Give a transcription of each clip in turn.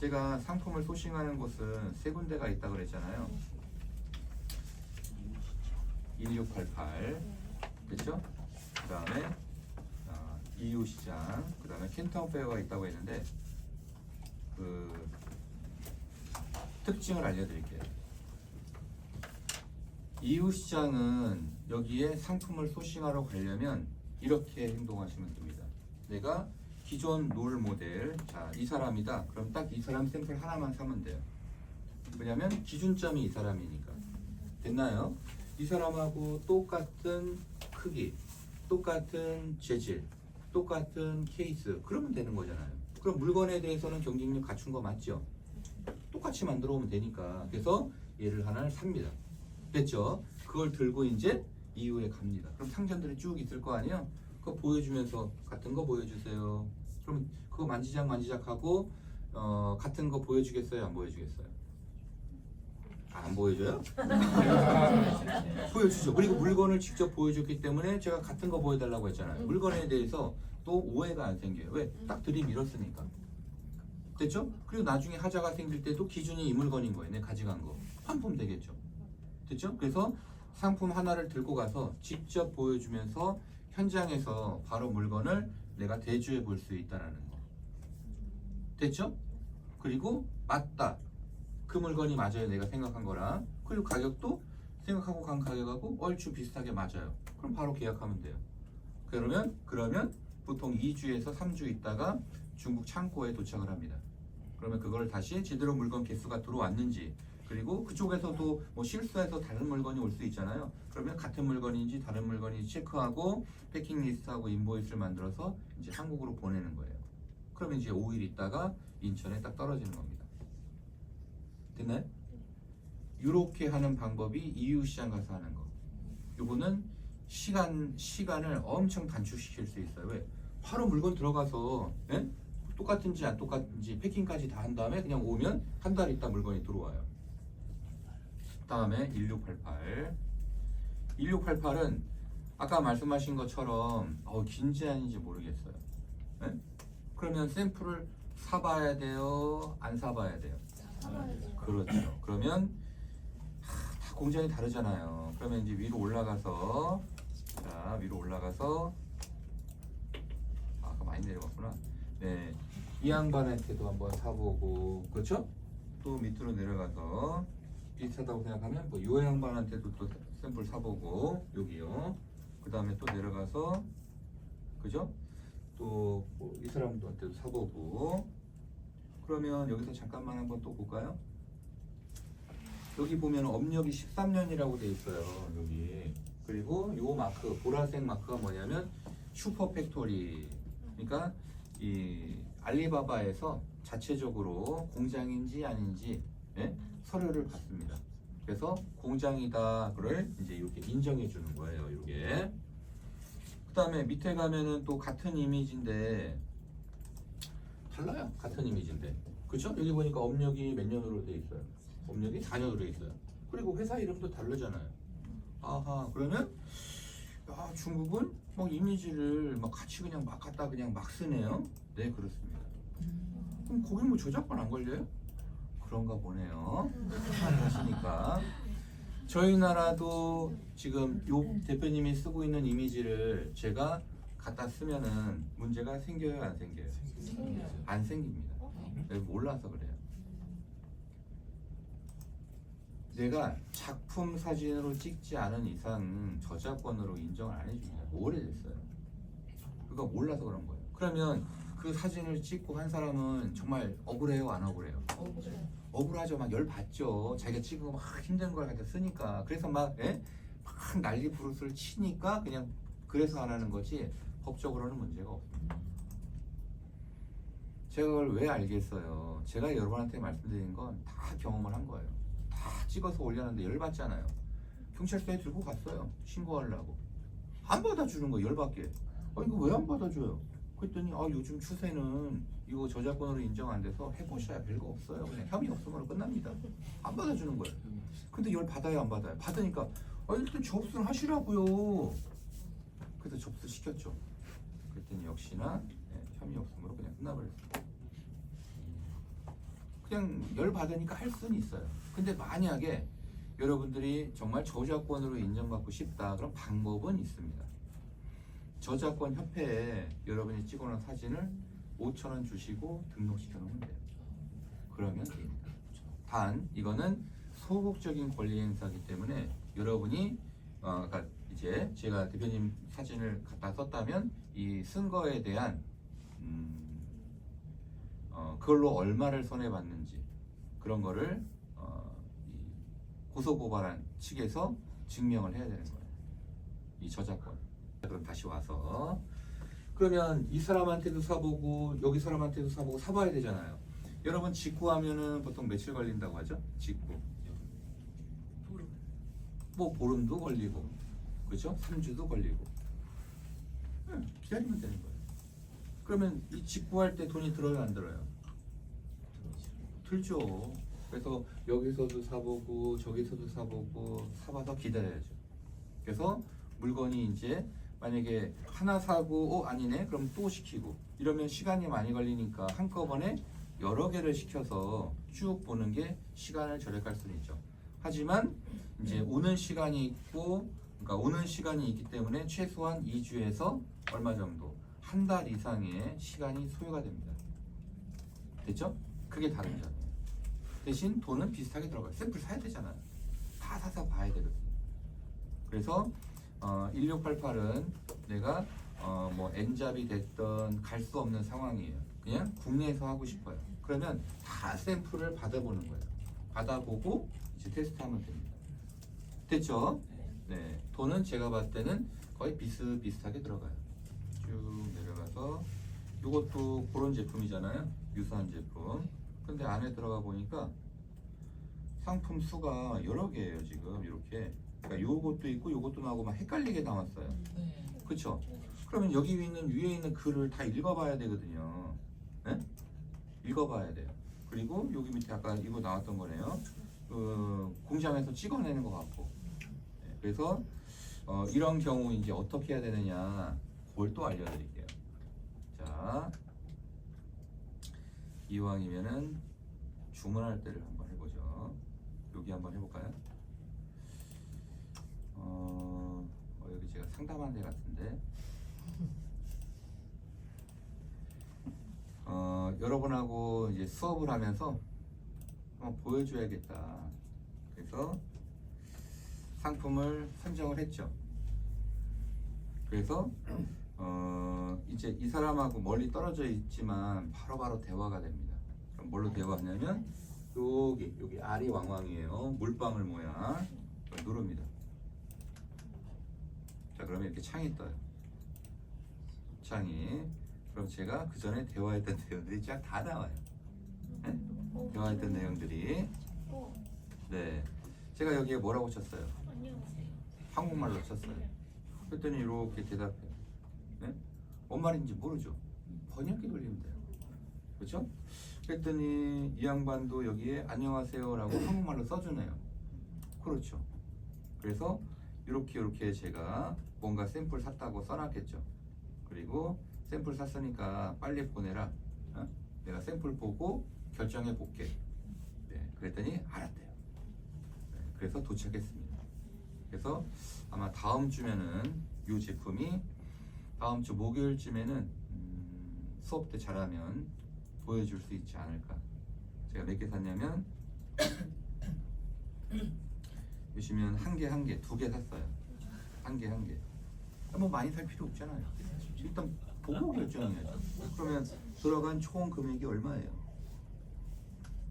제가 상품을 소싱하는 곳은 세 군데가 있다고 그랬잖아요. 1688 됐죠? 그 다음에 이웃시장, 그 다음에 켄타운페어가 있다고 했는데 그 특징을 알려드릴게요. 이웃시장은 여기에 상품을 소싱하러 가려면 이렇게 행동하시면 됩니다. 내가 기존 롤 모델, 자, 이 사람이다. 그럼 딱 이 사람 샘플 하나만 사면 돼요. 왜냐면 기준점이 이 사람이니까. 됐나요? 이 사람하고 똑같은 크기, 똑같은 재질, 똑같은 케이스, 그러면 되는 거잖아요. 그럼 물건에 대해서는 경쟁력 갖춘 거 맞죠? 똑같이 만들어 오면 되니까. 그래서 얘를 하나를 삽니다. 됐죠? 그걸 들고 이제 이후에 갑니다. 그럼 상점들이 쭉 있을 거 아니에요? 그거 보여주면서 같은 거 보여주세요. 그럼 그거 만지작 하고 같은 거 보여주겠어요? 안 보여주겠어요? 안 보여줘요? 보여주죠. 그리고 물건을 직접 보여줬기 때문에 제가 같은 거 보여달라고 했잖아요. 물건에 대해서 또 오해가 안 생겨요. 왜? 딱 들이밀었으니까. 됐죠? 그리고 나중에 하자가 생길 때도 기준이 이 물건인 거예요. 내가 가져간 거. 환품 되겠죠. 됐죠? 그래서 상품 하나를 들고 가서 직접 보여주면서 현장에서 바로 물건을 내가 대주해 볼 수 있다는 거. 됐죠? 그리고 맞다. 그 물건이 맞아요. 내가 생각한 거랑. 그리고 가격도 생각하고 간 가격하고 얼추 비슷하게 맞아요. 그럼 바로 계약하면 돼요. 그러면 보통 2주에서 3주 있다가 중국 창고에 도착을 합니다. 그러면 그걸 다시 제대로 물건 개수가 들어왔는지, 그리고 그쪽에서도 뭐 실수해서 다른 물건이 올 수 있잖아요. 그러면 같은 물건인지 다른 물건인지 체크하고 패킹 리스트하고 인보이스를 만들어서 이제 한국으로 보내는 거예요. 그러면 이제 5일 있다가 인천에 딱 떨어지는 겁니다. 됐나요? 이렇게 하는 방법이 이웃시장 가서 하는 거. 요거는 시간을 엄청 단축시킬 수 있어요. 왜? 바로 물건 들어가서 똑같은지 안 똑같은지 패킹까지 다 한 다음에 그냥 오면 한 달 있다 물건이 들어와요. 다음에 1688은 아까 말씀하신 것처럼 긴지 아닌지 모르겠어요. 네? 그러면 샘플을 사봐야 돼요? 안 사봐야 돼요? 그렇죠. 그러면 다 공장이 다르잖아요. 그러면 이제 위로 올라가서 아까 많이 내려갔구나. 네, 이 양반한테도 한번 사보고, 그렇죠? 또 밑으로 내려가서 비슷하다고 생각하면 뭐 요 양반한테도 또 샘플 사보고, 여기요. 그 다음에 또 내려가서, 그죠? 또 이 사람들한테도 사보고. 그러면 여기서 잠깐만 한번 또 볼까요? 여기 보면 업력이 13년이라고 돼 있어요. 여기. 그리고 요 마크, 보라색 마크가 뭐냐면 슈퍼팩토리. 그러니까 이 알리바바에서 자체적으로 공장인지 아닌지 서류를 받습니다. 그래서 공장이다 그걸 이제 이렇게 인정해 주는 거예요. 이게. 그다음에 밑에 가면은 또 같은 이미지인데 달라요. 같은 이미지인데. 그렇죠? 여기 보니까 업력이 몇 년으로 돼 있어요. 업력이 4년으로 돼 있어요. 그리고 회사 이름도 다르잖아요. 아하, 그러면 중국은 막 이미지를 막 같이 그냥 막 갖다 그냥 막 쓰네요. 네, 그렇습니다. 그럼 거기 뭐 저작권 안 걸려요? 그런가 보네요. 하시니까 저희 나라도 지금 요 대표님이 쓰고 있는 이미지를 제가 갖다 쓰면은 문제가 생겨요, 안 생겨요? 안 생깁니다. 몰라서 그래요. 내가 작품 사진으로 찍지 않은 이상 저작권으로 인정을 안 해줍니다. 오래됐어요. 그거 몰라서 그런 거예요. 그러면 그 사진을 찍고 한 사람은 정말 억울해요, 안 억울해요? 억울하죠. 막 열받죠. 자기가 찍은 거 막 힘든 걸 갖다 쓰니까. 그래서 막 난리 부르스를 치니까 그냥 그래서 안 하는 거지 법적으로는 문제가 없습니다. 제가 그걸 왜 알겠어요? 제가 여러분한테 말씀드린 건 다 경험을 한 거예요. 다 찍어서 올렸는데 열받잖아요. 경찰서에 들고 갔어요. 신고하려고. 안 받아주는 거예요. 열받게. 이거 왜 안 받아줘요? 그랬더니 요즘 추세는 이거 저작권으로 인정 안 돼서 해보셔야 별거 없어요. 그냥 혐의 없으면 끝납니다. 안 받아주는 거예요. 근데 열 받아요, 안 받아요? 받으니까 일단 접수를 하시라고요. 그래서 접수 시켰죠. 그랬더니 역시나 혐의 없음으로 그냥 끝나버렸습니다. 그냥 열 받으니까 할 수는 있어요. 근데 만약에 여러분들이 정말 저작권으로 인정받고 싶다, 그럼 방법은 있습니다. 저작권 협회에 여러분이 찍어놓은 사진을 5,000원 주시고 등록시켜 놓으면 돼요. 그러면 됩니다. 단 이거는 소극적인 권리 행사이기 때문에 여러분이 그러니까 이제 제가 대표님 사진을 갖다 썼다면 이 쓴 거에 대한 그걸로 얼마를 손해봤는지 그런 거를 이 고소고발한 측에서 증명을 해야 되는 거예요. 이 저작권. 그럼 다시 와서 그러면 이 사람한테도 사보고 여기 사람한테도 사보고 사봐야 되잖아요. 여러분 직구하면은 보통 며칠 걸린다고 하죠? 직구. 뭐 보름도 걸리고, 그죠? 3주도 걸리고. 기다리면 되는 거예요. 그러면 이 직구할 때 돈이 들어요, 안 들어요? 들죠. 그래서 여기서도 사보고 저기서도 사보고 사봐서 기다려야죠. 그래서 물건이 이제 만약에 하나 사고 아니네 그럼 또 시키고 이러면 시간이 많이 걸리니까 한꺼번에 여러 개를 시켜서 쭉 보는 게 시간을 절약할 수는 있죠. 하지만 이제 오는 시간이 있고 그러니까 오는 시간이 있기 때문에 최소한 2주에서 얼마 정도 한 달 이상의 시간이 소요가 됩니다. 됐죠? 그게 다른 점이에요. 대신 돈은 비슷하게 들어가요. 샘플 사야 되잖아요. 다 사서 봐야 되거든요. 그래서 1688은 내가 뭐 N잡이 됐던 갈 수 없는 상황이에요. 그냥 국내에서 하고 싶어요. 그러면 다 샘플을 받아보는 거예요. 받아보고 이제 테스트하면 됩니다. 됐죠? 네. 돈은 제가 봤을 때는 거의 비슷비슷하게 들어가요. 쭉 내려가서 이것도 그런 제품이잖아요. 유사한 제품. 근데 안에 들어가 보니까 상품 수가 여러 개예요. 지금 이렇게. 그러니까 요것도 있고 요것도 나오고 막 헷갈리게 나왔어요. 그쵸? 그러면 여기 위에 있는 글을 다 읽어봐야 되거든요. 네? 읽어봐야 돼요. 그리고 여기 밑에 아까 이거 나왔던 거네요. 공장에서 찍어내는 것 같고. 네, 그래서 이런 경우 이제 어떻게 해야 되느냐, 그걸 또 알려드릴게요. 자, 이왕이면은 주문할 때를 한번 해보죠. 여기 한번 해볼까요? 여기 제가 상담한 데 같은데. 여러분하고 이제 수업을 하면서 한번 보여줘야겠다. 그래서 상품을 선정을 했죠. 그래서 이제 이 사람하고 멀리 떨어져 있지만 바로바로 대화가 됩니다. 그럼 뭘로 대화하냐면 여기 알이 왕왕이에요. 물방울 모양. 누릅니다. 자, 그러면 이렇게 창이 떠요. 창이. 그럼 제가 그 전에 대화했던 내용들이 쫙 다 나와요. 네? 대화했던 내용들이. 네. 제가 여기에 뭐라고 쳤어요? 한국말로 쳤어요. 그랬더니 이렇게 대답해요. 네? 뭔 말인지 모르죠. 번역기 돌리면 돼요. 그렇죠? 그랬더니 이 양반도 여기에 안녕하세요라고 한국말로 써주네요. 그렇죠. 그래서 이렇게 제가 뭔가 샘플 샀다고 써놨겠죠. 그리고 샘플 샀으니까 빨리 보내라. 내가 샘플 보고 결정해 볼게. 네, 그랬더니 알았대요. 네, 그래서 도착했습니다. 그래서 아마 다음 주면은 이 제품이 다음 주 목요일쯤에는 수업 때 잘하면 보여줄 수 있지 않을까. 제가 몇 개 샀냐면 보시면 한 개, 2개 샀어요. 한 개. 뭐 많이 살 필요 없잖아요. 일단 보고 결정해야죠. 그러면 들어간 총 금액이 얼마예요?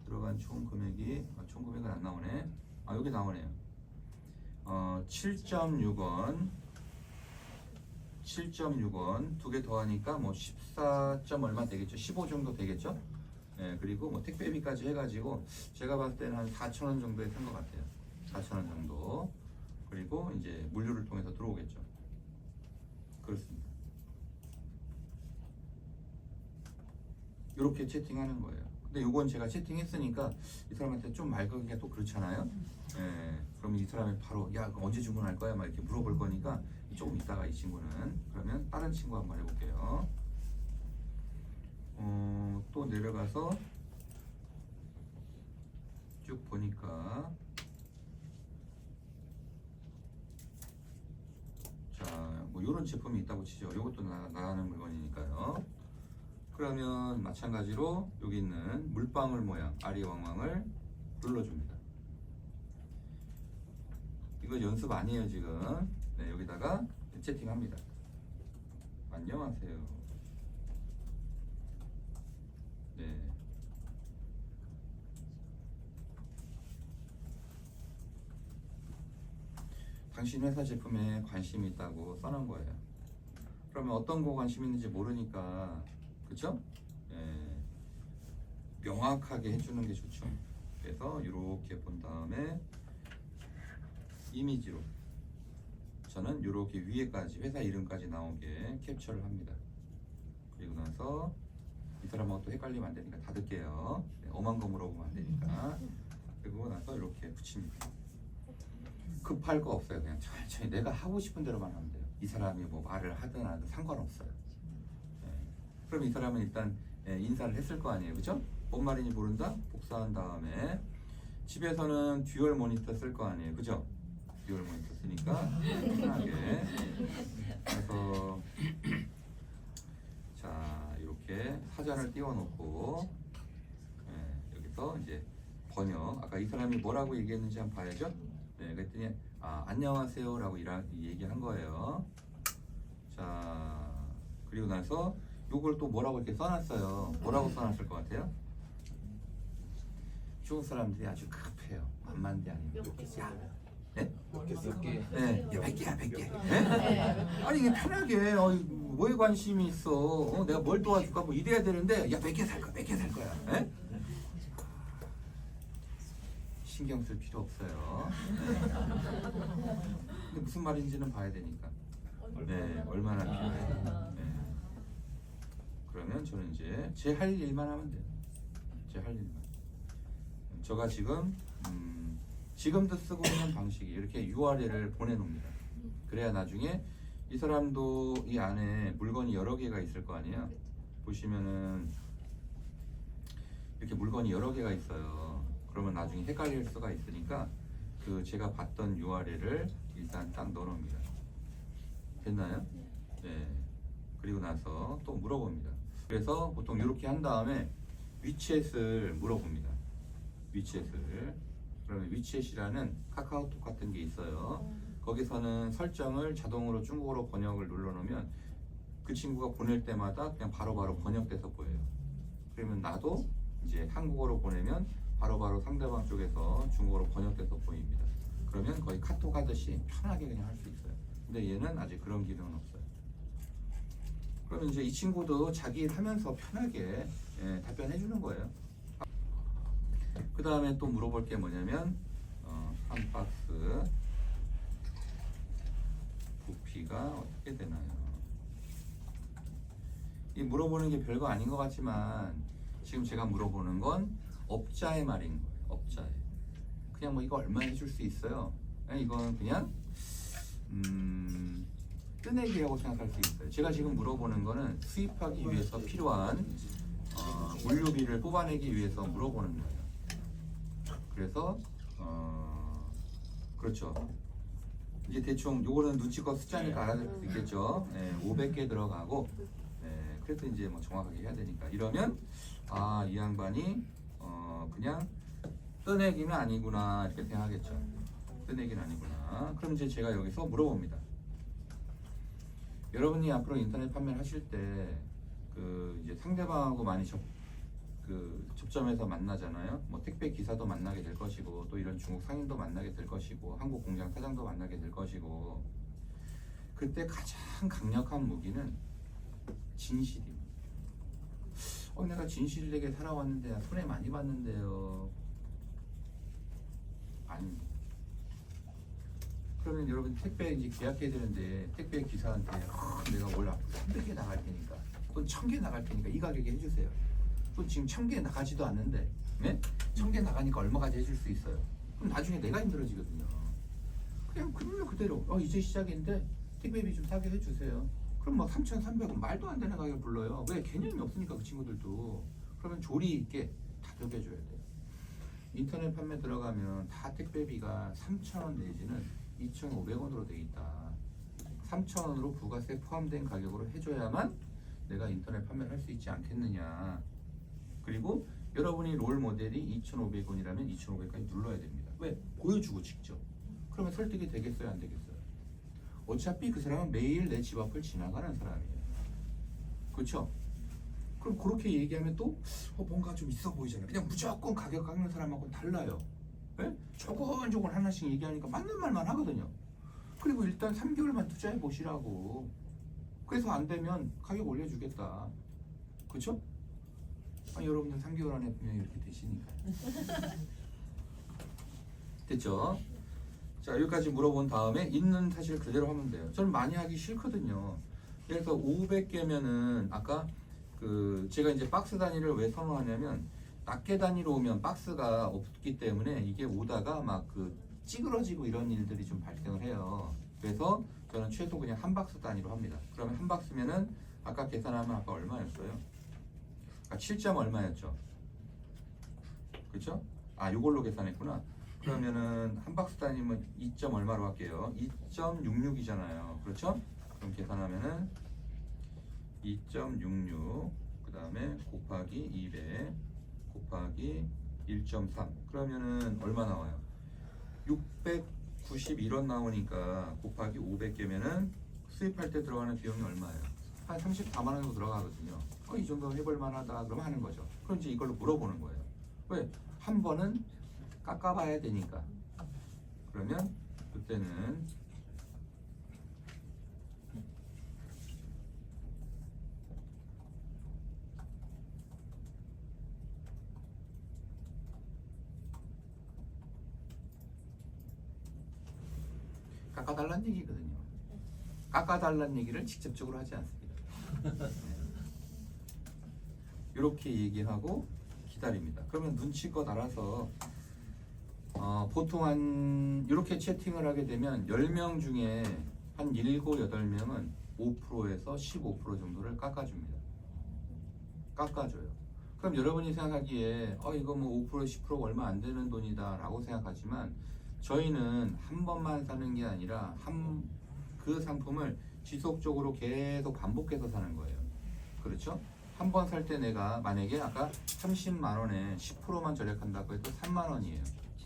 들어간 총 금액이 총 금액은 안 나오네. 여기 나오네요. 7.6원 2개 더하니까 뭐 14점 얼마 되겠죠. 15 정도 되겠죠. 네, 그리고 뭐 택배비까지 해가지고 제가 봤을 때는 한 4,000원 정도에 산 것 같아요. 4,000원 정도. 그리고 이제 물류를 통해서 들어오겠죠. 그렇습니다. 이렇게 채팅하는 거예요. 근데 요건 제가 채팅했으니까 이 사람한테 좀 말 걸기가 또 그렇잖아요. 그러면 이 사람이 바로 야 그럼 언제 주문할 거야? 막 이렇게 물어볼 거니까 조금 있다가 이 친구는 그러면 다른 친구 한번 해볼게요. 또 내려가서 보니까 자, 뭐 이런 제품이 있다고 치죠. 이것도 나가는 물건이니까요. 그러면 마찬가지로 여기 있는 물방울 모양 아리왕왕을 눌러줍니다. 이거 연습 아니에요 지금. 네, 여기다가 채팅합니다. 안녕하세요. 네. 당신 회사 제품에 관심이 있다고 써놓은 거예요. 그러면 어떤 거 관심 있는지 모르니까, 그쵸? 예, 명확하게 해주는 게 좋죠. 그래서 이렇게 본 다음에 이미지로 저는 이렇게 위에까지 회사 이름까지 나오게 캡처를 합니다. 그리고 나서 이 사람하고 또 헷갈리면 안 되니까 닫을게요. 네, 엄한 거 물어보면 안 되니까. 그리고 나서 이렇게 붙입니다. 급할 거 없어요. 그냥 천천히 내가 하고 싶은 대로만 하면 돼요. 이 사람이 뭐 말을 하든 안 하든 상관없어요. 네. 그럼 이 사람은 일단 인사를 했을 거 아니에요. 그죠? 뭔 말인지 모른다? 복사한 다음에 집에서는 듀얼 모니터 쓸 거 아니에요. 그죠? 듀얼 모니터 쓰니까 편하게. 그래서 자, 이렇게 사전을 띄워놓고 여기서 이제 번역. 아까 이 사람이 뭐라고 얘기했는지 한번 봐야죠. 네, 그랬더니 안녕하세요 라고 얘기한 거예요. 자, 그리고 나서 요걸 또 뭐라고 이렇게 써놨어요. 뭐라고 써놨을 것 같아요? 중국 사람들이 아주 급해요. 만만대 아니면 네? 몇 개? 네, 100개야 100개. 네? 아니 이게 편하게 뭐에 관심이 있어? 내가 뭘 도와줄까? 뭐 이래야 되는데 야 100개 살 거야 100개 살 거야. 네? 신경 쓸 필요 없어요. 네. 근데 무슨 말인지는 봐야 되니까. 네, 얼마나 필요해. 네. 그러면 저는 이제 제 할 일만 하면 돼요. 제 할 일만. 제가 지금도 쓰고 있는 방식이 이렇게 URL을 보내놓습니다. 그래야 나중에 이 사람도 이 안에 물건이 여러 개가 있을 거 아니에요. 보시면은 이렇게 물건이 여러 개가 있어요. 그러면 나중에 헷갈릴 수가 있으니까 그 제가 봤던 URL을 일단 딱 넣어놓습니다. 됐나요? 네. 그리고 나서 또 물어봅니다. 그래서 보통 이렇게 한 다음에 위챗을 물어봅니다. 위챗을. 그러면 위챗이라는 카카오톡 같은 게 있어요. 거기서는 설정을 자동으로 중국어로 번역을 눌러놓으면 그 친구가 보낼 때마다 그냥 바로바로 번역돼서 보여요. 그러면 나도 이제 한국어로 보내면 바로바로 상대방 쪽에서 중국어로 번역돼서 보입니다. 그러면 거의 카톡 하듯이 편하게 그냥 할 수 있어요. 근데 얘는 아직 그런 기능은 없어요. 그러면 이제 이 친구도 자기 일 하면서 편하게 답변해 주는 거예요. 그 다음에 또 물어볼 게 뭐냐면 한 박스 부피가 어떻게 되나요? 이 물어보는 게 별거 아닌 것 같지만 지금 제가 물어보는 건 업자의 말인 거예요. 업자의. 그냥 뭐 이거 얼마 해줄 수 있어요? 이건 그냥 뜨내기라고 생각할 수 있어요. 제가 지금 물어보는 거는 수입하기 위해서 필요한 물류비를 뽑아내기 위해서 물어보는 거예요. 그래서 그렇죠. 이제 대충 요거는 눈치껏 숫자니까 알아들 수 있겠죠. 500개 들어가고 그래서 이제 뭐 정확하게 해야 되니까 이러면 이 양반이 그냥 떠내기는 아니구나 이렇게 생각하겠죠. 떠내기는 아니구나. 그럼 이제 제가 여기서 물어봅니다. 여러분이 앞으로 인터넷 판매를 하실 때 그 이제 상대방하고 많이 접점해서 만나잖아요. 뭐 택배 기사도 만나게 될 것이고 또 이런 중국 상인도 만나게 될 것이고 한국 공장 사장도 만나게 될 것이고 그때 가장 강력한 무기는 진실입니다. 내가 진실되게 살아왔는데 손해 많이 봤는데요. 아닙니다. 그러면 여러분 택배 이제 계약해야 되는데 택배 기사한테 내가 원래 앞으로 300개 나갈 테니까 또 1000개 나갈 테니까 이 가격에 해주세요. 또 지금 1000개 나가지도 않는데 1000개 나가니까 얼마까지 해줄 수 있어요? 그럼 나중에 내가 힘들어지거든요. 그냥 그대로 이제 시작인데 택배비 좀 싸게 해주세요. 그럼 막 3,300원 말도 안 되는 가격 불러요. 왜? 개념이 없으니까 그 친구들도. 그러면 조리 있게 다독여줘야 돼요. 인터넷 판매 들어가면 다 택배비가 3,000원 내지는 2,500원으로 돼 있다. 3,000원으로 부가세 포함된 가격으로 해줘야만 내가 인터넷 판매를 할 수 있지 않겠느냐. 그리고 여러분이 롤 모델이 2,500원이라면 2,500원까지 눌러야 됩니다. 왜? 보여주고 직접. 그러면 설득이 되겠어요, 안 되겠어요? 어차피 그 사람은 매일 내 집 앞을 지나가는 사람이에요. 그렇죠? 그럼 그렇게 얘기하면 또 뭔가 좀 있어 보이잖아요. 그냥 무조건 가격 깎는 사람하고는 달라요. 네? 조곤조곤 하나씩 얘기하니까 맞는 말만 하거든요. 그리고 일단 3개월만 투자해 보시라고. 그래서 안 되면 가격 올려주겠다. 그렇죠? 여러분들 3개월 안에 분명히 이렇게 되시니까. 됐죠? 자, 여기까지 물어본 다음에 있는 사실 그대로 하면 돼요. 저는 많이 하기 싫거든요. 그래서 500개면은 아까 제가 이제 박스 단위를 왜 선호하냐면 낱개 단위로 오면 박스가 없기 때문에 이게 오다가 막 찌그러지고 이런 일들이 좀 발생을 해요. 그래서 저는 최소 그냥 한 박스 단위로 합니다. 그러면 한 박스면은 아까 계산하면 아까 얼마였어요? 7점 얼마였죠? 그렇죠? 요걸로 계산했구나. 그러면은 한 박스 단위면 2점 얼마로 할게요? 2.66이잖아요. 그렇죠? 그럼 계산하면은 2.66 그 다음에 곱하기 200 곱하기 1.3 그러면은 얼마 나와요? 691원 나오니까 곱하기 500개면은 수입할 때 들어가는 비용이 얼마예요? 한 34만 원 정도 들어가거든요. 이 정도 해볼 만하다 그러면 하는 거죠. 그럼 이제 이걸로 물어보는 거예요. 왜? 한 번은 깎아봐야 되니까. 그러면 그때는 깎아달라는 얘기거든요. 깎아달라는 얘기를 직접적으로 하지 않습니다. 이렇게 얘기하고 기다립니다. 그러면 눈치껏 알아서 보통 이렇게 채팅을 하게 되면 10명 중에 한 7, 8명은 5%에서 15% 정도를 깎아줍니다. 깎아줘요. 그럼 여러분이 생각하기에 이거 뭐 5%, 10%가 얼마 안 되는 돈이다 라고 생각하지만 저희는 한 번만 사는 게 아니라 그 상품을 지속적으로 계속 반복해서 사는 거예요. 그렇죠? 한 번 살 때 내가 만약에 아까 30만 원에 10%만 절약한다고 해도 3만 원이에요.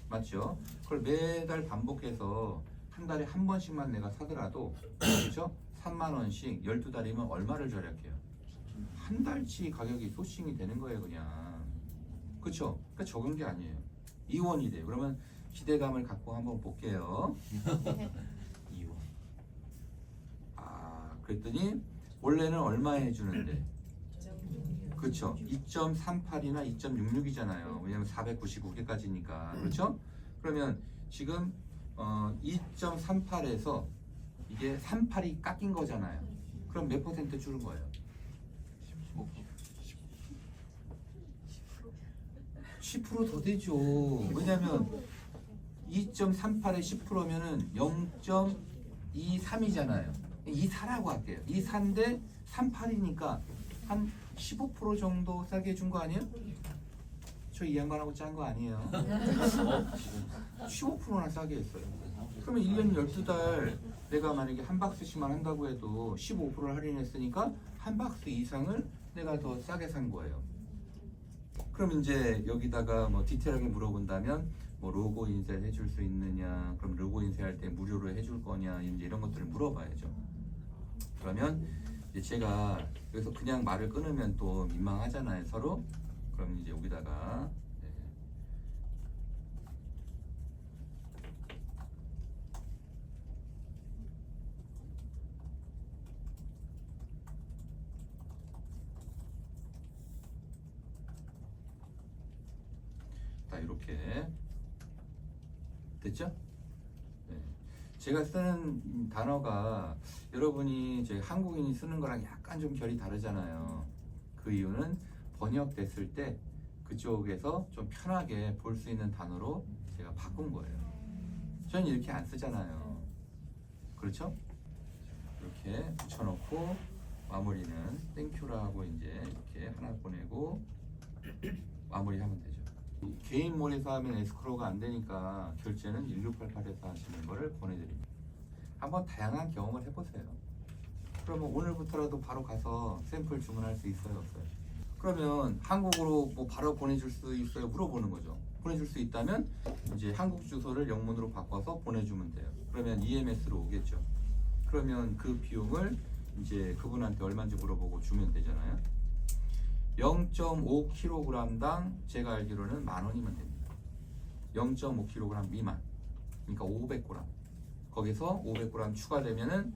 맞죠? 그걸 매달 반복해서 한 달에 한 번씩만 내가 사더라도 그렇죠? 3만 원씩 12달이면 얼마를 절약해요? 한 달치 가격이 소싱이 되는 거예요, 그냥. 그렇죠? 그러니까 적은 게 아니에요. 2원이 돼요. 그러면 기대감을 갖고 한번 볼게요. 2원. 그랬더니 원래는 얼마에 해주는데? 그렇죠. 2.38이나 2.66이잖아요. 왜냐면 499개까지니까. 그렇죠? 그러면 지금 2.38에서 이게 38이 깎인 거잖아요. 그럼 몇 퍼센트 줄은 거예요? 10% 더 되죠. 왜냐면 2.38에 10%면은 0.23이잖아요. 24라고 할게요. 24인데 38이니까 한 15% 정도 싸게 해준 거 아니에요? 저 이 양반하고 짠 거 아니에요. 15%나 싸게 했어요. 그러면 1년 12달 내가 만약에 한 박스씩만 한다고 해도 15%를 할인했으니까 한 박스 이상을 내가 더 싸게 산 거예요. 그럼 이제 여기다가 뭐 디테일하게 물어본다면 뭐 로고 인쇄를 해줄 수 있느냐, 그럼 로고 인쇄할 때 무료로 해줄 거냐, 이제 이런 것들을 물어봐야죠. 그러면 이제 제가 여기서 그냥 말을 끊으면 또 민망하잖아요, 서로. 그럼 이제 여기다가 이렇게 됐죠? 네. 제가 쓰는 단어가 여러분이 저희 한국인이 쓰는 거랑 약간 좀 결이 다르잖아요. 그 이유는 번역됐을 때 그쪽에서 좀 편하게 볼 수 있는 단어로 제가 바꾼 거예요. 저는 이렇게 안 쓰잖아요. 그렇죠? 이렇게 붙여놓고 마무리는 땡큐라고 이제 이렇게 하나 보내고 마무리하면 되죠. 개인몰에서 하면 에스크로가 안 되니까 결제는 1688에서 하시는 거를 권해드립니다. 한번 다양한 경험을 해보세요. 그러면 오늘부터라도 바로 가서 샘플 주문할 수 있어요, 없어요? 그러면 한국으로 뭐 바로 보내줄 수 있어요? 물어보는 거죠. 보내줄 수 있다면 이제 한국 주소를 영문으로 바꿔서 보내주면 돼요. 그러면 EMS로 오겠죠. 그러면 그 비용을 이제 그분한테 얼마인지 물어보고 주면 되잖아요. 0.5kg당 제가 알기로는 10,000원이면 됩니다. 0.5kg 미만, 그러니까 500g. 거기서 500g 추가되면은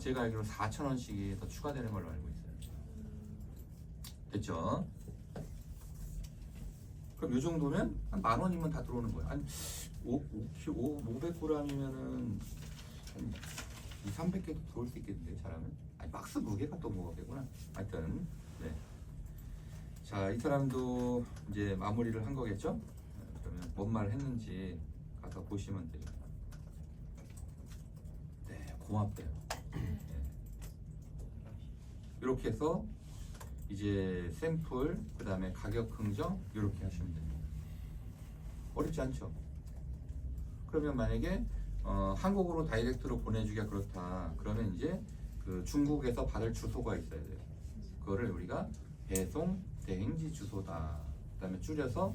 제가 알기로 4,000원씩이 더 추가되는 걸로 알고 있어요. 됐죠? 그럼 이 정도면 한 10,000원이면 다 들어오는 거예요. 한 500g이면은 한 200~300개도 들어올 수 있겠는데 잘하면? 아니 박스 무게가 또 뭐가 되구나. 하여튼 네. 자, 이 사람도 이제 마무리를 한 거겠죠? 그러면 뭔 말을 했는지 가서 보시면 돼요. 네, 고맙대요. 네. 이렇게 해서 이제 샘플, 그 다음에 가격 흥정 이렇게 하시면 됩니다. 어렵지 않죠? 그러면 만약에 한국으로 다이렉트로 보내주기가 그렇다 그러면 이제 그 중국에서 받을 주소가 있어야 돼요. 그거를 우리가 배송 대행지 주소다, 그 다음에 줄여서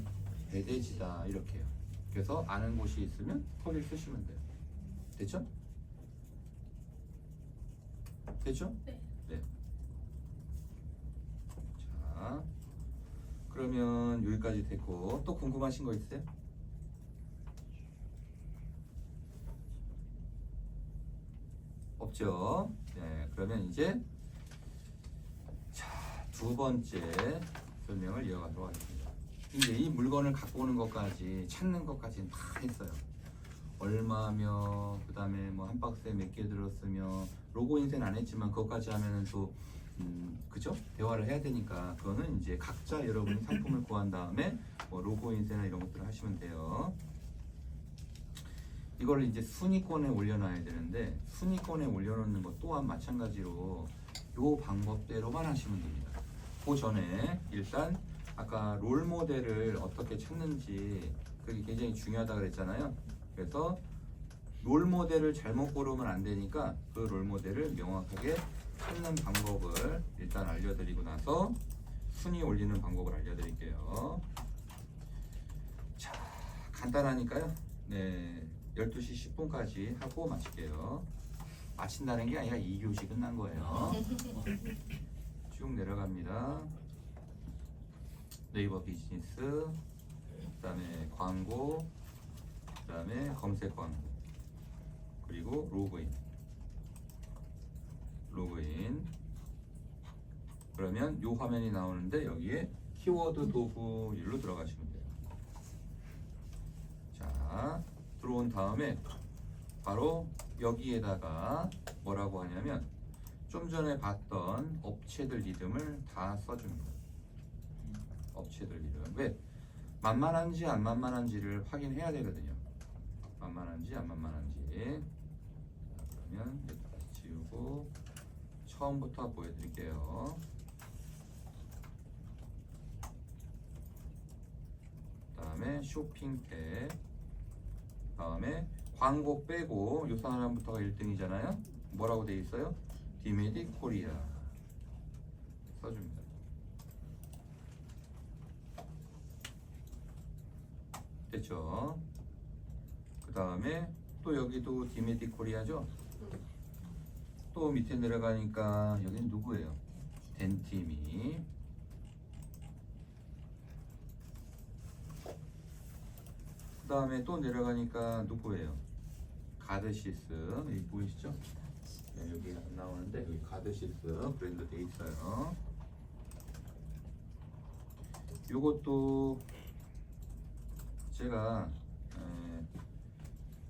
배대지다 이렇게 해요. 그래서 아는 곳이 있으면 거길 쓰시면 돼요. 됐죠? 됐죠? 네. 네. 자, 그러면 여기까지 됐고 또 궁금하신 거 있으세요? 없죠? 네, 그러면 이제 자, 두 번째 설명을 이어가도록 하겠습니다. 이제 이 물건을 갖고 오는 것까지 찾는 것까지는 다 했어요. 얼마며, 그 다음에 뭐 한 박스에 몇 개 들었으며, 로고 인쇄는 안 했지만 그것까지 하면은 또 그죠? 대화를 해야 되니까 그거는 이제 각자 여러분이 상품을 구한 다음에 뭐 로고 인쇄나 이런 것들을 하시면 돼요. 이걸 이제 순위권에 올려놔야 되는데 순위권에 올려놓는 것 또한 마찬가지로 요 방법대로만 하시면 됩니다. 그 전에 일단 아까 롤 모델을 어떻게 찾는지 그게 굉장히 중요하다 그랬잖아요. 그래서 롤 모델을 잘못 고르면 안 되니까 그 롤 모델을 명확하게 찾는 방법을 일단 알려드리고 나서 순위 올리는 방법을 알려드릴게요. 자, 간단하니까요. 네, 12시 10분까지 하고 마칠게요. 마친다는 게 아니라 2교시 끝난 거예요. 쭉 내려갑니다. 네이버 비즈니스, 그 다음에 광고, 그 다음에 검색 광고, 그리고 로그인. 그러면 이 화면이 나오는데 여기에 키워드 도구 일로 들어가시면 돼요. 자, 들어온 다음에 바로 여기에다가 뭐라고 하냐면 좀 전에 봤던 업체들 이름을 다 써줍니다. 업체들 이름. 왜? 만만한지 안 만만한지를 확인해야 되거든요. 만만한지 안 만만한지. 자, 그러면 여기까지 지우고 처음부터 보여드릴게요. 그 다음에 쇼핑팩, 다음에 광고 빼고 요 사람부터가 1등이잖아요. 뭐라고 돼 있어요? 디메디 코리아 써줍니다. 됐죠? 그 다음에 또 여기도 디메디 코리아죠? 또 밑에 내려가니까 여기는 누구예요? 덴티미. 그 다음에 또 내려가니까 누구예요? 가드시스. 여기 보이시죠? 네, 여기 안 나오는데 여기 가드시스 브랜드 돼 있어요. 요것도 제가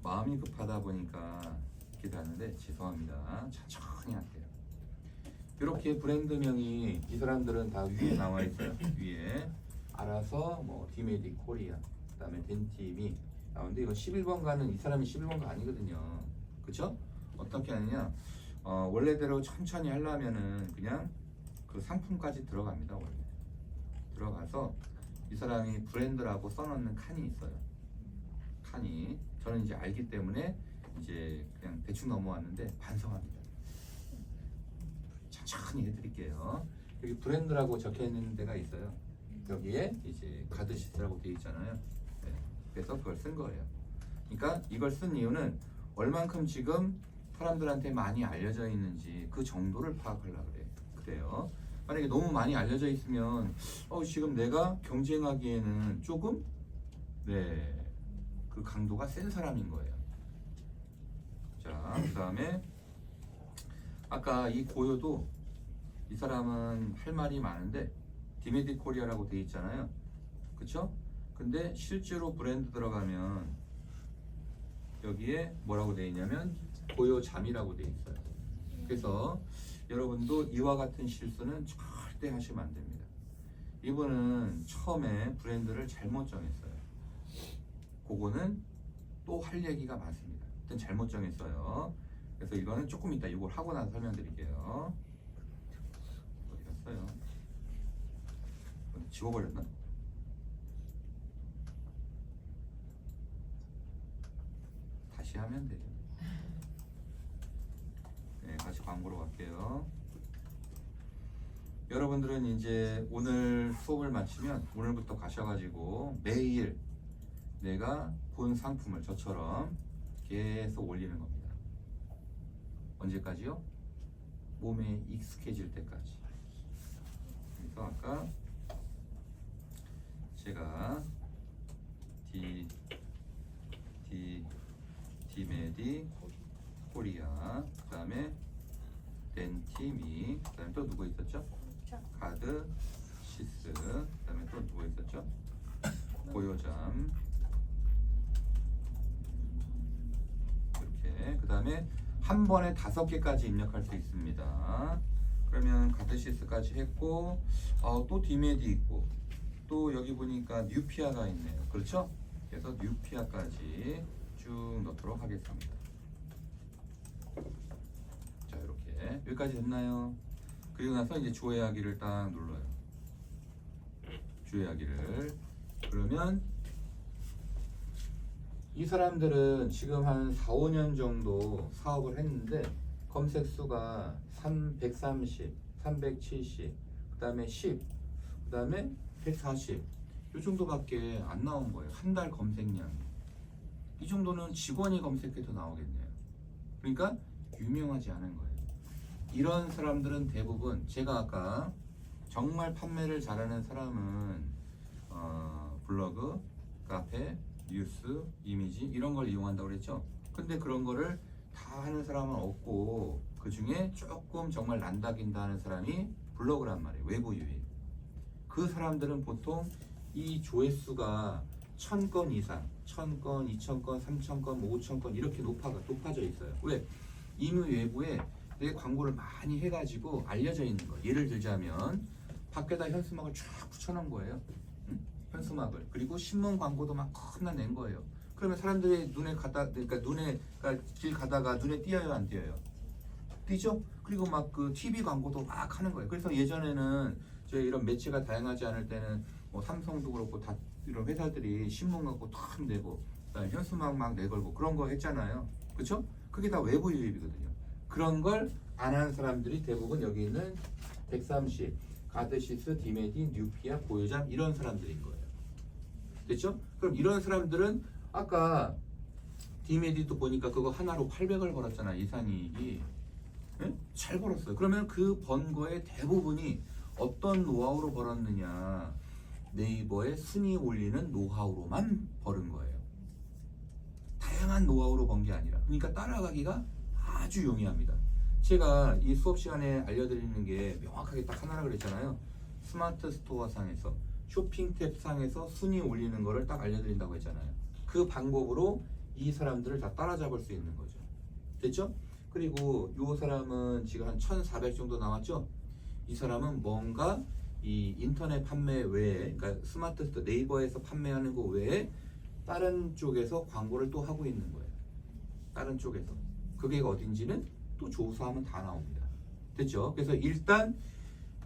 마음이 급하다 보니까 이렇게 하는데 죄송합니다. 천천히 할게요. 이렇게 브랜드명이 이 사람들은 다 위에 나와 있어요. 위에 알아서 뭐 디메디 코리아, 그 다음에 덴티미 나오는데 이건 11번가는 이 사람이 11번가 아니거든요. 그쵸? 어떻게 하느냐, 원래대로 천천히 하려면은 그냥 그 상품까지 들어갑니다. 원래 들어가서 이 사람이 브랜드라고 써놓는 칸이 있어요. 칸이 저는 이제 알기 때문에 이제 그냥 대충 넘어왔는데 반성합니다. 천천히 해드릴게요. 여기 브랜드라고 적혀 있는 데가 있어요. 여기에 이제 가드시스라고 되어 있잖아요. 네. 그래서 그걸 쓴 거예요. 그러니까 이걸 쓴 이유는 얼만큼 지금 사람들한테 많이 알려져 있는지 그 정도를 파악하려고 그래요. 만약에 너무 많이 알려져 있으면 지금 내가 경쟁하기에는 조금 그 강도가 센 사람인 거예요. 자, 그 다음에 아까 이 고요도 이 사람은 할 말이 많은데 디메디 코리아라고 돼 있잖아요. 그쵸? 근데 실제로 브랜드 들어가면 여기에 뭐라고 돼 있냐면 고요잠이라고 돼 있어요. 그래서 여러분도 이와 같은 실수는 절대 하시면 안 됩니다. 이분은 처음에 브랜드를 잘못 정했어요. 그거는 또 할 얘기가 많습니다. 일단 잘못 정했어요. 그래서 이거는 조금 이따 이걸 하고 나서 설명드릴게요. 어디 갔어요? 지워버렸나? 다시 하면 돼요. 네, 다시 광고로 갈게요. 여러분들은 이제 오늘 수업을 마치면 오늘부터 가셔가지고 매일 내가 본 상품을 저처럼 계속 올리는 겁니다. 언제까지요? 몸에 익숙해질 때까지. 그래서 아까 제가 디메디 코리아, 그 다음에 덴티미, 그 다음에 또 누구 있었죠? 가드 시스, 그 다음에 또 누구 있었죠? 고요잠. 이렇게 그 다음에 한 번에 5개까지 입력할 수 있습니다. 그러면 가드시스까지 했고 또 디메디 있고 또 여기 보니까 뉴피아가 있네요. 그렇죠? 그래서 뉴피아까지 쭉 넣도록 하겠습니다. 자, 이렇게 여기까지 됐나요? 그리고 나서 이제 조회하기를 딱 눌러요. 조회하기를. 그러면 이 사람들은 지금 한 4, 5년 정도 사업을 했는데 검색 수가 130, 370, 그 다음에 10, 그 다음에 140, 이 정도밖에 안 나온 거예요. 한 달 검색량이. 이 정도는 직원이 검색해도 나오겠네요. 그러니까 유명하지 않은 거예요. 이런 사람들은 대부분 제가 아까 정말 판매를 잘하는 사람은 블로그, 카페, 뉴스, 이미지 이런 걸 이용한다고 그랬죠. 근데 그런 거를 다 하는 사람은 없고 그 중에 조금 정말 난다긴다 하는 사람이 블로그란 말이에요. 외부 유입. 그 사람들은 보통 이 조회수가 1000건 이상, 1000건, 2000건, 3000건, 5000건 이렇게 높아져 있어요. 왜? 이미 외부에 내 광고를 많이 해가지고 알려져 있는 거. 예를 들자면 밖에다 현수막을 쫙 붙여놓은 거예요. 현수막을. 그리고 신문 광고도 막 겁나 낸 거예요. 그러면 사람들이 그러니까 길 가다가 눈에 띄어요, 안 띄어요? 띄죠? 그리고 막 그 TV 광고도 막 하는 거예요. 그래서 예전에는 저희 이런 매체가 다양하지 않을 때는 뭐 삼성도 그렇고 다 이런 회사들이 신문 광고 탁 내고 그다음에 현수막 막 내걸고 그런 거 했잖아요. 그렇죠? 그게 다 외부 유입이거든요. 그런 걸 안 하는 사람들이 대부분 여기 있는 130, 가드시스, 디메디, 뉴피아, 고요잠 이런 사람들인 거예요. 됐죠? 그럼 이런 사람들은 아까 디메디도 보니까 그거 하나로 800을 벌었잖아. 이상이익이. 네? 잘 벌었어요. 그러면 그 번 거의 대부분이 어떤 노하우로 벌었느냐, 네이버에 순위 올리는 노하우로만 벌은 거예요. 다양한 노하우로 번 게 아니라. 그러니까 따라가기가 아주 용이합니다. 제가 이 수업 시간에 알려드리는 게 명확하게 딱 하나라 그랬잖아요. 스마트 스토어 상에서 쇼핑 탭 상에서 순위 올리는 거를 딱 알려드린다고 했잖아요. 그 방법으로 이 사람들을 다 따라잡을 수 있는 거죠. 됐죠? 그리고 이 사람은 지금 한 1400 정도 나왔죠? 이 사람은 뭔가 이 인터넷 판매 외에, 그러니까 스마트 스토어 네이버에서 판매하는 거 외에 다른 쪽에서 광고를 또 하고 있는 거예요. 다른 쪽에서. 그게 어딘지는 또 조사하면 다 나옵니다. 됐죠? 그래서 일단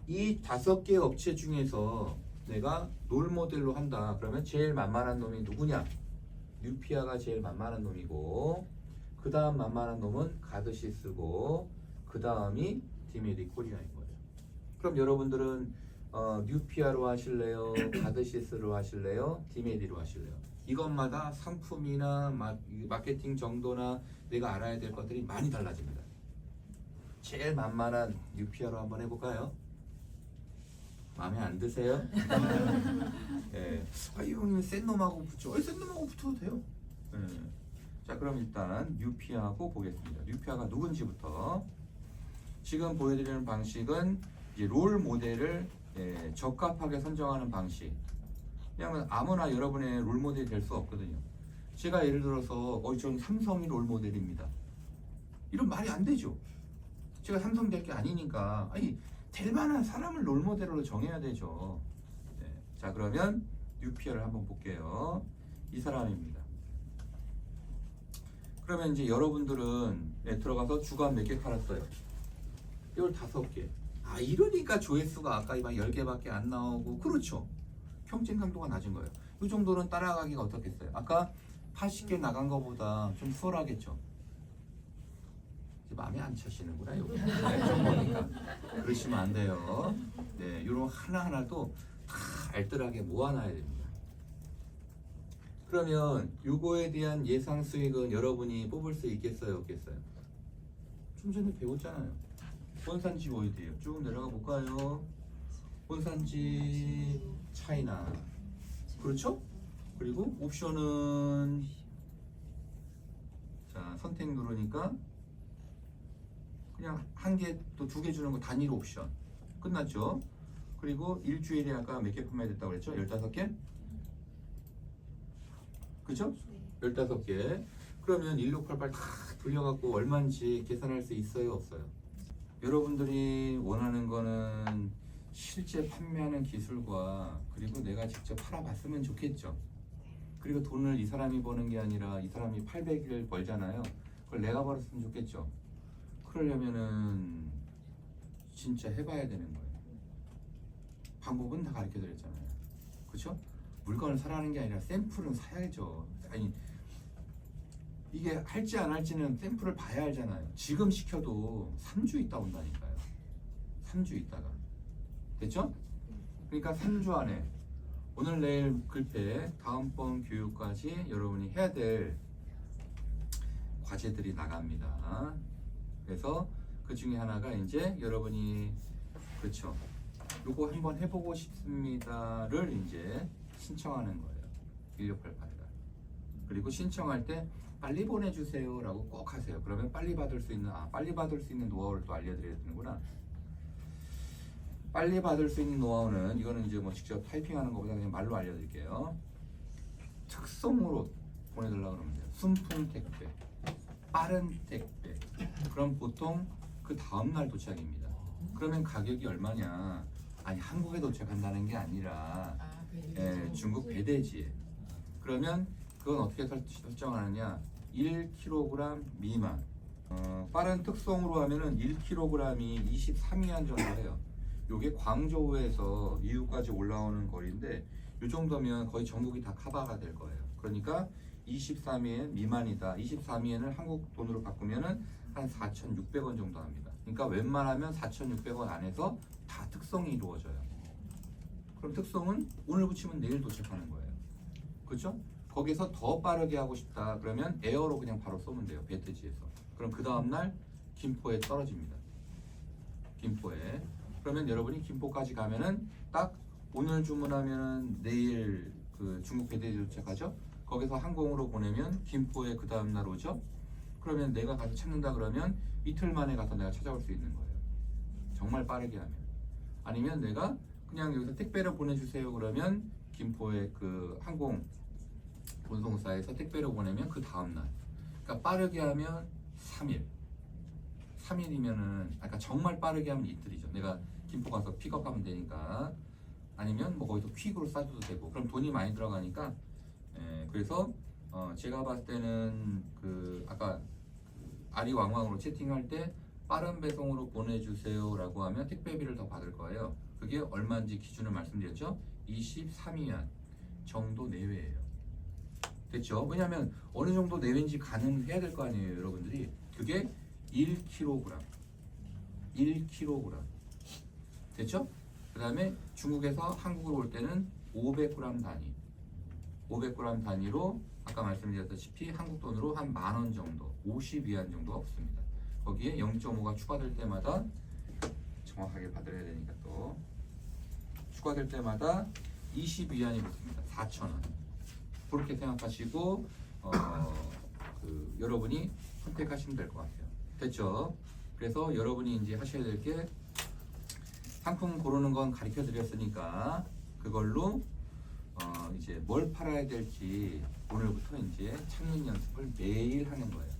이 5개 업체 중에서 내가 롤 모델로 한다. 그러면 제일 만만한 놈이 누구냐? 뉴피아가 제일 만만한 놈이고, 그 다음 만만한 놈은 가드시스고, 그 다음이 디메디 코리아인 거예요. 그럼 여러분들은 뉴피아로 하실래요? 가드시스로 하실래요? 디메디로 하실래요? 이것마다 상품이나 마케팅 정도나 내가 알아야 될 것들이 많이 달라집니다. 제일 만만한 뉴피아로 한번 해볼까요? 마음에 안 드세요? 예. 이거는 센 놈하고 붙여. 센 놈하고 붙어도 돼요. 예. 자, 그럼 일단 뉴피아하고 보겠습니다. 뉴피아가 누군지부터. 지금 보여드리는 방식은 이제 롤 모델을 적합하게 선정하는 방식. 왜냐하면 아무나 여러분의 롤 모델이 될 수 없거든요. 제가 예를 들어서 전 삼성이 롤 모델입니다. 이런 말이 안 되죠. 제가 삼성 될 게 아니니까. 될 만한 사람을 롤 모델로 정해야 되죠. 네. 자, 그러면 뉴피아를 한번 볼게요. 이 사람입니다. 그러면 이제 여러분들은 들어가서 주간 몇 개 팔았어요? 15개. 이러니까 조회수가 아까 막 10개밖에 안 나오고, 그렇죠. 경쟁 강도가 낮은 거예요. 이 정도는 따라가기가 어떻겠어요? 아까 80개 나간 거보다 좀 수월하겠죠. 마음에 안 차시는구나, 여기. 좀 보니까. 그러시면 안 돼요. 네, 요런 하나하나도 다 알뜰하게 모아놔야 됩니다. 그러면 요거에 대한 예상 수익은 여러분이 뽑을 수 있겠어요, 없겠어요? 좀 전에 배웠잖아요. 본산지 어디예요? 쭉 내려가 볼까요? 본산지 차이나. 그렇죠? 그리고 옵션은 자, 선택 누르니까 그냥 한 개 또 두 개 주는 거 단일 옵션 끝났죠. 그리고 일주일에 아까 몇 개 판매됐다고 그랬죠? 15개? 그죠? 15개. 그러면 1688 다 돌려갖고 얼마인지 계산할 수 있어요, 없어요? 여러분들이 원하는 거는 실제 판매하는 기술과 그리고 내가 직접 팔아봤으면 좋겠죠. 그리고 돈을 이 사람이 버는 게 아니라 이 사람이 800을 벌잖아요. 그걸 내가 벌었으면 좋겠죠. 그러려면은 진짜 해봐야 되는 거예요. 방법은 다 가르쳐 드렸잖아요. 그렇죠? 물건을 사라는 게 아니라 샘플은 사야죠. 이게 할지 안 할지는 샘플을 봐야 알잖아요. 지금 시켜도 3주 있다 온다니까요. 3주 있다가. 됐죠? 그러니까 3주 안에 오늘 내일 글패 다음번 교육까지 여러분이 해야 될 과제들이 나갑니다. 그래서 그 중에 하나가 이제 여러분이 그렇죠. 요거 한번 해보고 싶습니다를 이제 신청하는 거예요. 1688가. 그리고 신청할 때 빨리 보내주세요 라고 꼭 하세요. 그러면 빨리 받을 수 있는 노하우를 또 알려드려야 되는구나. 빨리 받을 수 있는 노하우는 이거는 이제 뭐 직접 타이핑하는 것보다 그냥 말로 알려드릴게요. 특송으로 보내달라고 그러면 돼요. 순풍 택배, 빠른 택배. 그럼 보통 그 다음날 도착입니다. 그러면 가격이 얼마냐? 한국에 도착한다는 게 아니라 중국 배대지에. 그러면 그건 어떻게 설정하느냐? 1kg 미만. 빠른 특송으로 하면은 1kg이 23위안 정도 해요. 요게 광저우에서 이후까지 올라오는 거리인데 요 정도면 거의 전국이 다 커버가 될 거예요. 그러니까 23위엔 미만이다. 23위엔을 한국 돈으로 바꾸면은 한 4,600원 정도 합니다. 그러니까 웬만하면 4,600원 안에서 다 특송이 이루어져요. 그럼 특송은 오늘 붙이면 내일 도착하는 거예요. 그렇죠? 거기서 더 빠르게 하고 싶다. 그러면 에어로 그냥 바로 쏘면 돼요. 배트지에서. 그럼 그 다음날 김포에 떨어집니다. 김포에. 그러면 여러분이 김포까지 가면은 딱 오늘 주문하면은 내일 그 중국 배대지 도착하죠. 거기서 항공으로 보내면 김포에 그 다음날 오죠. 그러면 내가 가서 찾는다 그러면 이틀 만에 가서 내가 찾아올 수 있는 거예요. 정말 빠르게 하면. 아니면 내가 그냥 여기서 택배를 보내주세요 그러면 김포에 그 항공 운송사에서 택배를 보내면 그 다음날. 그러니까 빠르게 하면 3일. 3일이면은 아까 정말 빠르게 하면 이틀이죠. 내가 김포 가서 픽업하면 되니까. 아니면 뭐 거기서 퀵으로 싸줘도 되고. 그럼 돈이 많이 들어가니까. 그래서 제가 봤을 때는 그 아까 아리왕왕으로 채팅할 때 빠른 배송으로 보내주세요 라고 하면 택배비를 더 받을 거예요. 그게 얼마인지 기준을 말씀드렸죠. 23위안 정도 내외예요. 됐죠? 왜냐하면 어느 정도 내외인지 가늠해야 될 거 아니에요, 여러분들이. 그게 1kg. 1kg. 됐죠? 그 다음에 중국에서 한국으로 올 때는 500g 단위. 500g 단위로 아까 말씀드렸다시피 한국 돈으로 한 10,000원 정도, 50위안 정도가 붙습니다. 거기에 0.5가 추가될 때마다 정확하게 받아야 되니까 또 추가될 때마다 20위안이 붙습니다. 4,000원. 그렇게 생각하시고 여러분이 선택하시면 될 것 같아요. 됐죠? 그래서 여러분이 이제 하셔야 될 게 상품 고르는 건 가르쳐 드렸으니까 그걸로 이제 뭘 팔아야 될지 오늘부터 이제 찾는 연습을 매일 하는 거예요.